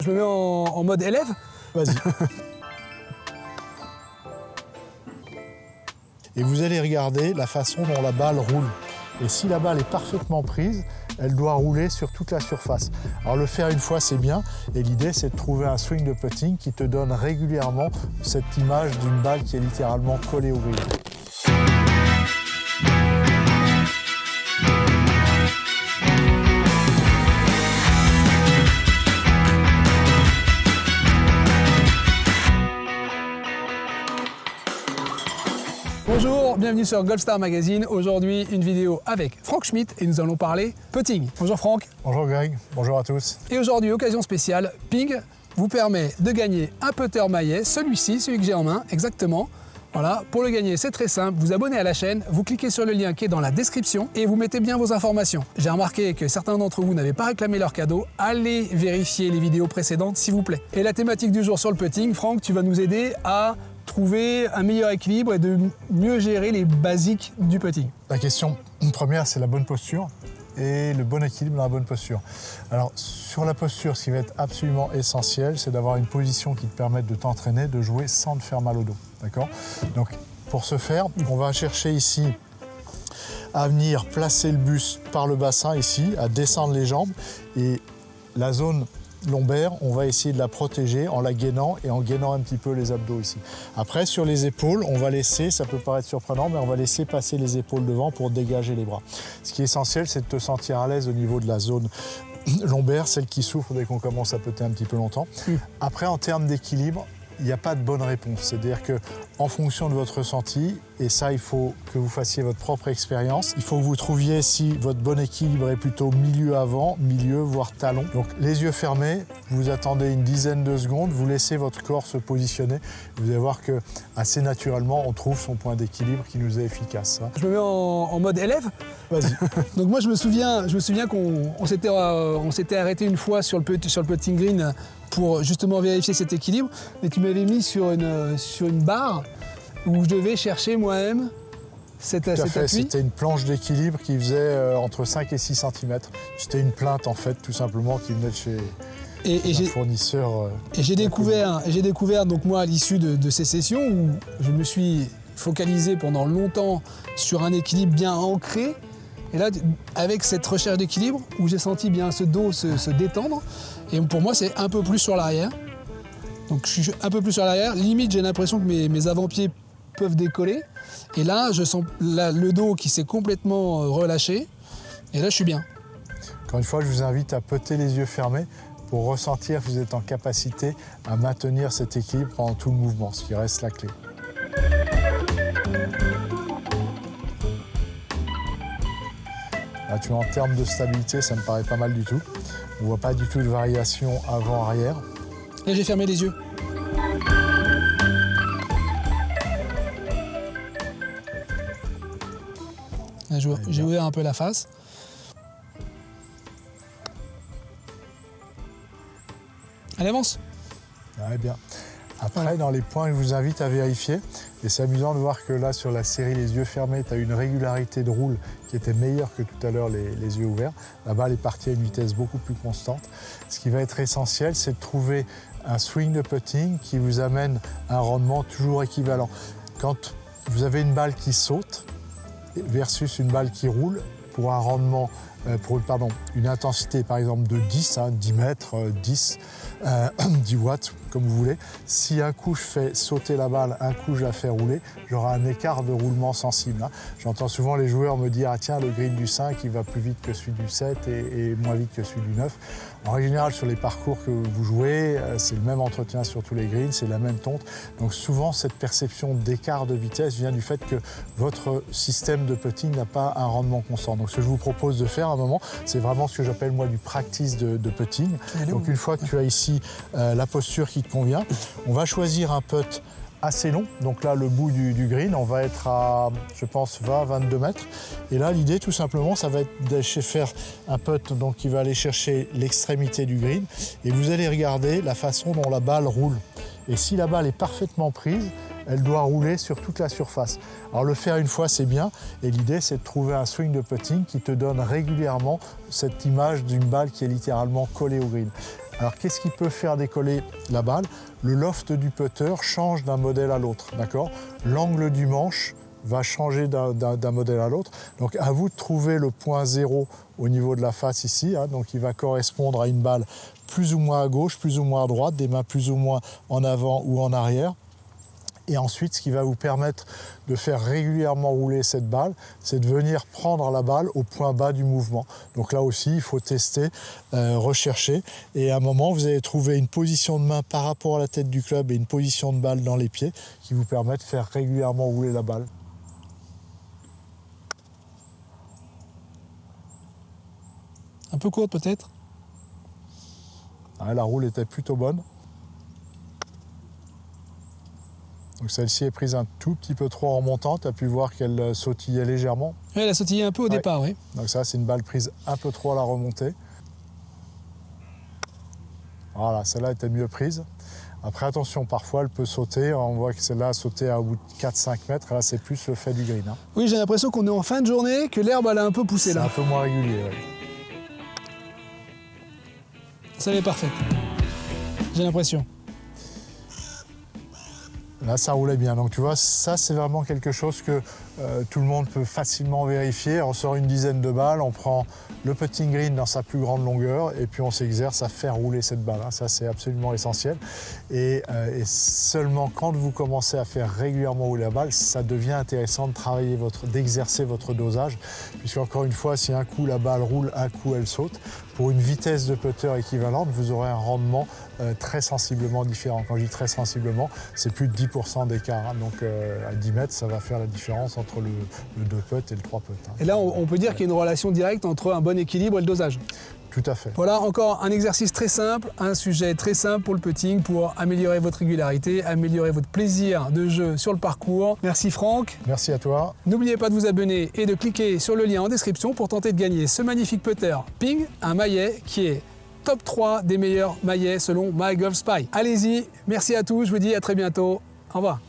Je me mets en mode élève. Vas-y. Et vous allez regarder la façon dont la balle roule. Et si la balle est parfaitement prise, elle doit rouler sur toute la surface. Alors le faire une fois, c'est bien. Et l'idée, c'est de trouver un swing de putting qui te donne régulièrement cette image d'une balle qui est littéralement collée au green. Bonjour, bienvenue sur Golfstar Magazine. Aujourd'hui, une vidéo avec Franck Schmitt et nous allons parler putting. Bonjour Franck. Bonjour Greg, bonjour à tous. Et aujourd'hui, occasion spéciale, Ping vous permet de gagner un putter maillet, celui-ci, celui que j'ai en main, exactement. Voilà, pour le gagner, c'est très simple, vous abonnez à la chaîne, vous cliquez sur le lien qui est dans la description et vous mettez bien vos informations. J'ai remarqué que certains d'entre vous n'avaient pas réclamé leur cadeau, allez vérifier les vidéos précédentes s'il vous plaît. Et la thématique du jour sur le putting, Franck, tu vas nous aider à trouver un meilleur équilibre et de mieux gérer les basiques du putting. La question première, c'est la bonne posture et le bon équilibre dans la bonne posture. Alors, sur la posture, ce qui va être absolument essentiel, c'est d'avoir une position qui te permette de t'entraîner, de jouer sans te faire mal au dos. D'accord ? Donc, pour ce faire, on va chercher ici à venir placer le buste par le bassin ici, à descendre les jambes et la zone lombaire, on va essayer de la protéger en la gainant et en gainant un petit peu les abdos ici. Après, sur les épaules, on va laisser, ça peut paraître surprenant, mais on va laisser passer les épaules devant pour dégager les bras. Ce qui est essentiel, c'est de te sentir à l'aise au niveau de la zone lombaire, celle qui souffre dès qu'on commence à putter un petit peu longtemps. Après, en termes d'équilibre, il n'y a pas de bonne réponse. C'est-à-dire qu'en fonction de votre ressenti, et ça, il faut que vous fassiez votre propre expérience, il faut que vous trouviez si votre bon équilibre est plutôt milieu avant, milieu, voire talon. Donc les yeux fermés, vous attendez une dizaine de secondes, vous laissez votre corps se positionner. Vous allez voir que assez naturellement, on trouve son point d'équilibre qui nous est efficace. Je me mets en mode élève. Vas-y. Donc moi, je me souviens qu'on s'était arrêté une fois sur le putting green pour justement vérifier cet équilibre, mais tu m'avais mis sur une barre où je devais chercher moi-même cet appui. C'était une planche d'équilibre qui faisait entre 5 et 6 cm. C'était une plainte en fait, tout simplement, qui venait de chez un fournisseur. Et j'ai découvert donc moi à l'issue de ces sessions où je me suis focalisé pendant longtemps sur un équilibre bien ancré. Et là, avec cette recherche d'équilibre, où j'ai senti bien ce dos se détendre, et pour moi, c'est un peu plus sur l'arrière. Donc je suis un peu plus sur l'arrière, limite j'ai l'impression que mes avant-pieds peuvent décoller. Et là, je sens le dos qui s'est complètement relâché, et là, je suis bien. Encore une fois, je vous invite à putter les yeux fermés pour ressentir que vous êtes en capacité à maintenir cet équilibre pendant tout le mouvement, ce qui reste la clé. Là, tu vois, en termes de stabilité, ça me paraît pas mal du tout. On ne voit pas du tout de variation avant-arrière. Là, j'ai fermé les yeux. Là, j'ai ouvert un peu la face. Elle avance. Ouais, bien. Après, dans les points que je vous invite à vérifier, et c'est amusant de voir que là, sur la série Les yeux fermés, tu as une régularité de roule qui était meilleure que tout à l'heure les yeux ouverts. La balle est partie à une vitesse beaucoup plus constante. Ce qui va être essentiel, c'est de trouver un swing de putting qui vous amène un rendement toujours équivalent. Quand vous avez une balle qui saute versus une balle qui roule, pour un rendement, une intensité par exemple de 10, 10 mètres, 10 watts, comme vous voulez. Si un coup je fais sauter la balle, un coup je la fais rouler, j'aurai un écart de roulement sensible. J'entends souvent les joueurs me dire « Ah tiens, le green du 5, il va plus vite que celui du 7 et moins vite que celui du 9 ». En règle générale, sur les parcours que vous jouez, c'est le même entretien sur tous les greens, c'est la même tonte. Donc souvent, cette perception d'écart de vitesse vient du fait que votre système de putting n'a pas un rendement constant. Donc ce que je vous propose de faire à un moment, c'est vraiment ce que j'appelle moi du practice de putting. Donc une fois que tu as ici la posture qui te convient, on va choisir un putt assez long. Donc là, le bout du green, on va être à, je pense, 20-22 mètres. Et là, l'idée, tout simplement, ça va être de faire un putt donc, qui va aller chercher l'extrémité du green. Et vous allez regarder la façon dont la balle roule. Et si la balle est parfaitement prise, elle doit rouler sur toute la surface. Alors le faire une fois, c'est bien. Et l'idée, c'est de trouver un swing de putting qui te donne régulièrement cette image d'une balle qui est littéralement collée au green. Alors qu'est-ce qui peut faire décoller la balle? Le loft du putter change d'un modèle à l'autre, d'accord? L'angle du manche va changer d'un modèle à l'autre. Donc à vous de trouver le point zéro au niveau de la face ici, hein, donc il va correspondre à une balle plus ou moins à gauche, plus ou moins à droite, des mains plus ou moins en avant ou en arrière. Et ensuite, ce qui va vous permettre de faire régulièrement rouler cette balle, c'est de venir prendre la balle au point bas du mouvement. Donc là aussi, il faut tester, rechercher. Et à un moment, vous allez trouver une position de main par rapport à la tête du club et une position de balle dans les pieds qui vous permet de faire régulièrement rouler la balle. Un peu courte peut-être? Ouais, la roule était plutôt bonne. Donc celle-ci est prise un tout petit peu trop en remontant. Tu as pu voir qu'elle sautillait légèrement. Oui, elle a sautillé un peu au départ, oui. Donc ça, c'est une balle prise un peu trop à la remontée. Voilà, celle-là était mieux prise. Après, attention, parfois, elle peut sauter. On voit que celle-là a sauté à bout de 4-5 mètres. Là, c'est plus le fait du green. Hein. Oui, j'ai l'impression qu'on est en fin de journée, que l'herbe, elle a un peu poussé là. C'est un peu moins régulier, oui. Ça est parfaite. J'ai l'impression. Là, ça roulait bien. Donc, tu vois, ça, c'est vraiment quelque chose que tout le monde peut facilement vérifier. On sort une dizaine de balles, on prend le putting green dans sa plus grande longueur et puis on s'exerce à faire rouler cette balle. Ça, c'est absolument essentiel. Et seulement quand vous commencez à faire régulièrement rouler la balle, ça devient intéressant de travailler d'exercer votre dosage. Puisqu'encore une fois, si un coup la balle roule, un coup elle saute, pour une vitesse de putter équivalente, vous aurez un rendement très sensiblement différent. Quand je dis très sensiblement, c'est plus de 10% d'écart. Hein. Donc à 10 mètres, ça va faire la différence entre le 2 putt et le 3 putt. Hein. Et là, on peut dire qu'il y a une relation directe entre un bon équilibre et le dosage. Tout à fait. Voilà encore un exercice très simple, un sujet très simple pour le putting, pour améliorer votre régularité, améliorer votre plaisir de jeu sur le parcours. Merci Franck. Merci à toi. N'oubliez pas de vous abonner et de cliquer sur le lien en description pour tenter de gagner ce magnifique putter Ping, un maillet qui est top 3 des meilleurs maillets selon MyGolfSpy. Allez-y, merci à tous, je vous dis à très bientôt. Au revoir.